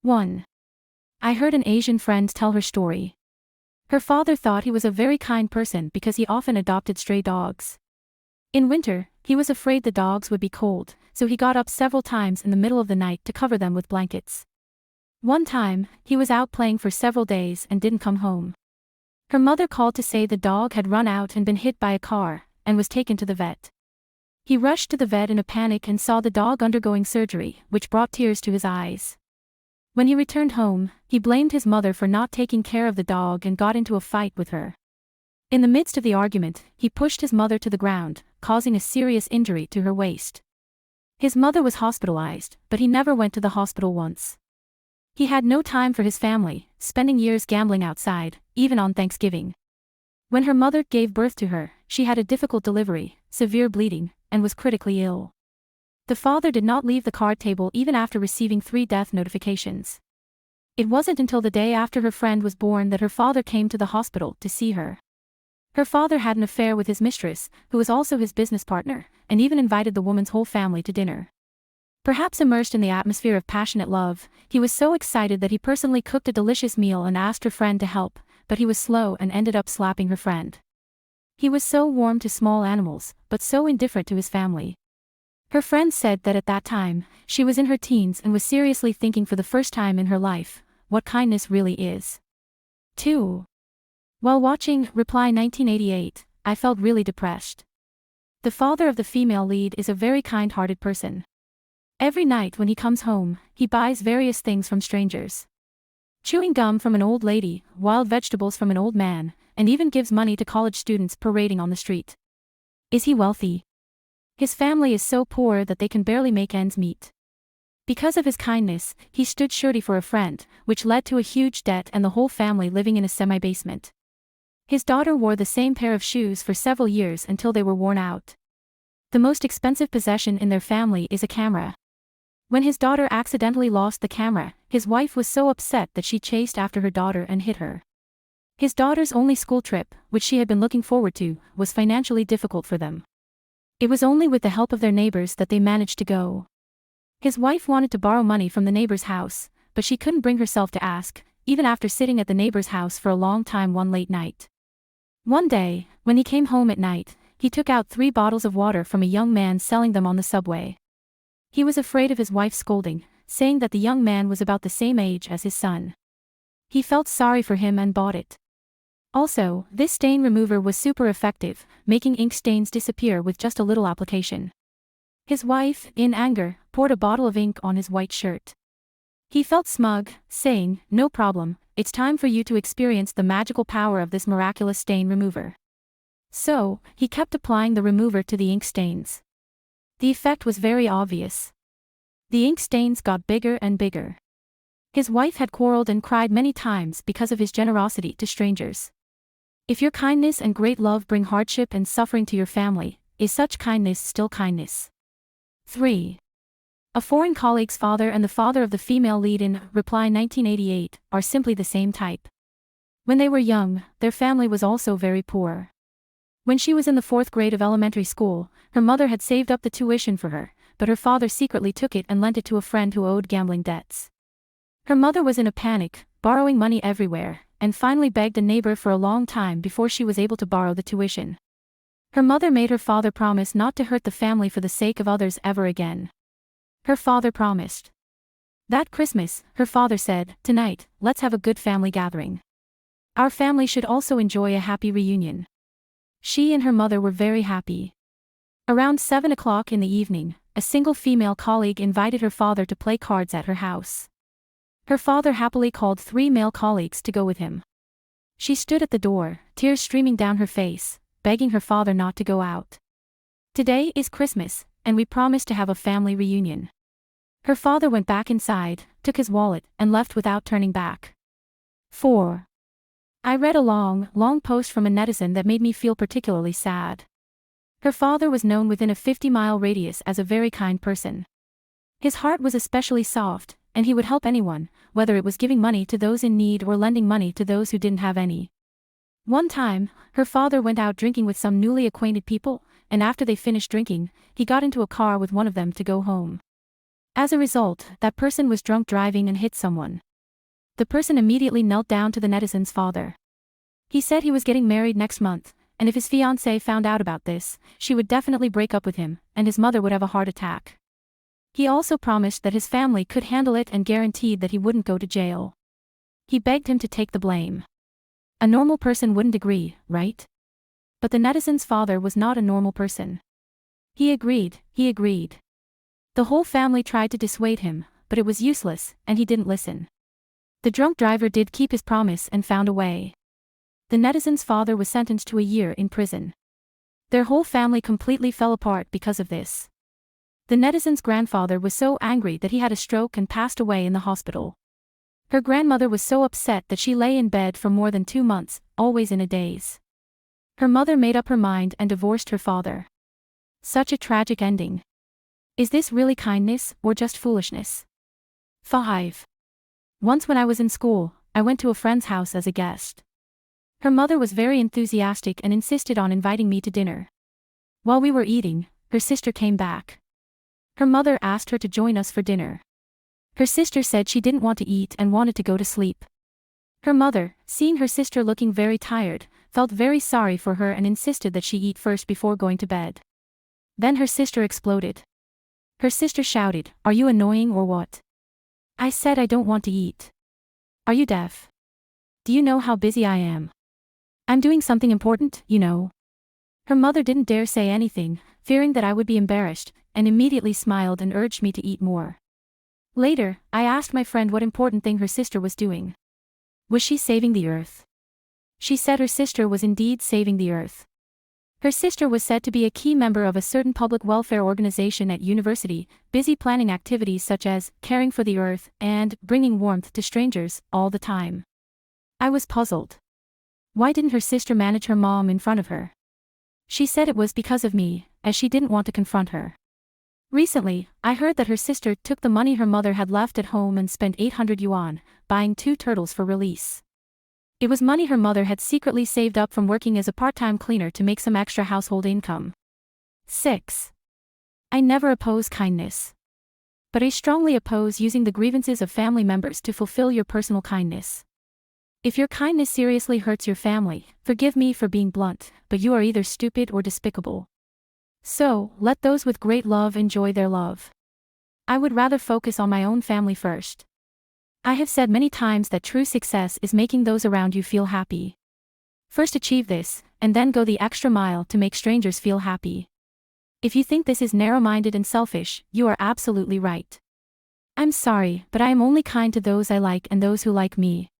1. I heard an Asian friend tell her story. Her father thought he was a very kind person because he often adopted stray dogs. In winter, he was afraid the dogs would be cold, so he got up several times in the middle of the night to cover them with blankets. One time, he was out playing for several days and didn't come home. Her mother called to say the dog had run out and been hit by a car, and was taken to the vet. He rushed to the vet in a panic and saw the dog undergoing surgery, which brought tears to his eyes. When he returned home, he blamed his mother for not taking care of the dog and got into a fight with her. In the midst of the argument, he pushed his mother to the ground, causing a serious injury to her waist. His mother was hospitalized, but he never went to the hospital once. He had no time for his family, spending years gambling outside, even on Thanksgiving. When her mother gave birth to her, she had a difficult delivery, severe bleeding, and was critically ill. The father did not leave the card table even after receiving 3 death notifications. It wasn't until the day after her friend was born that her father came to the hospital to see her. Her father had an affair with his mistress, who was also his business partner, and even invited the woman's whole family to dinner. Perhaps immersed in the atmosphere of passionate love, he was so excited that he personally cooked a delicious meal and asked her friend to help, but he was slow and ended up slapping her friend. He was so warm to small animals, but so indifferent to his family. Her friend said that at that time, she was in her teens and was seriously thinking for the first time in her life, what kindness really is. 2. While watching Reply 1988, I felt really depressed. The father of the female lead is a very kind-hearted person. Every night when he comes home, he buys various things from strangers. Chewing gum from an old lady, wild vegetables from an old man, and even gives money to college students parading on the street. Is he wealthy? His family is so poor that they can barely make ends meet. Because of his kindness, he stood surety for a friend, which led to a huge debt and the whole family living in a semi-basement. His daughter wore the same pair of shoes for several years until they were worn out. The most expensive possession in their family is a camera. When his daughter accidentally lost the camera, his wife was so upset that she chased after her daughter and hit her. His daughter's only school trip, which she had been looking forward to, was financially difficult for them. It was only with the help of their neighbors that they managed to go. His wife wanted to borrow money from the neighbor's house, but she couldn't bring herself to ask, even after sitting at the neighbor's house for a long time one late night. One day, when he came home at night, he took out 3 bottles of water from a young man selling them on the subway. He was afraid of his wife's scolding, saying that the young man was about the same age as his son. He felt sorry for him and bought it. Also, this stain remover was super effective, making ink stains disappear with just a little application. His wife, in anger, poured a bottle of ink on his white shirt. He felt smug, saying, "No problem, it's time for you to experience the magical power of this miraculous stain remover." So, he kept applying the remover to the ink stains. The effect was very obvious. The ink stains got bigger and bigger. His wife had quarreled and cried many times because of his generosity to strangers. If your kindness and great love bring hardship and suffering to your family, is such kindness still kindness? 3. A foreign colleague's father and the father of the female lead in Reply 1988 are simply the same type. When they were young, their family was also very poor. When she was in the 4th grade of elementary school, her mother had saved up the tuition for her, but her father secretly took it and lent it to a friend who owed gambling debts. Her mother was in a panic, borrowing money everywhere, and finally begged a neighbor for a long time before she was able to borrow the tuition. Her mother made her father promise not to hurt the family for the sake of others ever again. Her father promised. That Christmas, her father said, "Tonight, let's have a good family gathering. Our family should also enjoy a happy reunion." She and her mother were very happy. Around 7 o'clock in the evening, a single female colleague invited her father to play cards at her house. Her father happily called 3 male colleagues to go with him. She stood at the door, tears streaming down her face, begging her father not to go out. "Today is Christmas, and we promised to have a family reunion." Her father went back inside, took his wallet, and left without turning back. 4. I read a long post from a netizen that made me feel particularly sad. Her father was known within a 50-mile radius as a very kind person. His heart was especially soft, and he would help anyone, whether it was giving money to those in need or lending money to those who didn't have any. One time, her father went out drinking with some newly acquainted people, and after they finished drinking, he got into a car with one of them to go home. As a result, that person was drunk driving and hit someone. The person immediately knelt down to the netizen's father. He said he was getting married next month, and if his fiancée found out about this, she would definitely break up with him, and his mother would have a heart attack. He also promised that his family could handle it and guaranteed that he wouldn't go to jail. He begged him to take the blame. A normal person wouldn't agree, right? But the netizen's father was not a normal person. He agreed. The whole family tried to dissuade him, but it was useless, and he didn't listen. The drunk driver did keep his promise and found a way. The netizen's father was sentenced to a year in prison. Their whole family completely fell apart because of this. The netizen's grandfather was so angry that he had a stroke and passed away in the hospital. Her grandmother was so upset that she lay in bed for more than 2 months, always in a daze. Her mother made up her mind and divorced her father. Such a tragic ending. Is this really kindness, or just foolishness? 5. Once when I was in school, I went to a friend's house as a guest. Her mother was very enthusiastic and insisted on inviting me to dinner. While we were eating, her sister came back. Her mother asked her to join us for dinner. Her sister said she didn't want to eat and wanted to go to sleep. Her mother, seeing her sister looking very tired, felt very sorry for her and insisted that she eat first before going to bed. Then her sister exploded. Her sister shouted, "Are you annoying or what?" I said, "I don't want to eat." "Are you deaf? Do you know how busy I am? I'm doing something important, you know." Her mother didn't dare say anything, fearing that I would be embarrassed, and immediately smiled and urged me to eat more. Later, I asked my friend what important thing her sister was doing. Was she saving the earth? She said her sister was indeed saving the earth. Her sister was said to be a key member of a certain public welfare organization at university, busy planning activities such as caring for the earth and bringing warmth to strangers all the time. I was puzzled. Why didn't her sister manage her mom in front of her? She said it was because of me, as she didn't want to confront her. Recently, I heard that her sister took the money her mother had left at home and spent 800 yuan, buying 2 turtles for release. It was money her mother had secretly saved up from working as a part-time cleaner to make some extra household income. 6. I never oppose kindness. But I strongly oppose using the grievances of family members to fulfill your personal kindness. If your kindness seriously hurts your family, forgive me for being blunt, but you are either stupid or despicable. So, let those with great love enjoy their love. I would rather focus on my own family first. I have said many times that true success is making those around you feel happy. First achieve this, and then go the extra mile to make strangers feel happy. If you think this is narrow-minded and selfish, you are absolutely right. I'm sorry, but I am only kind to those I like and those who like me.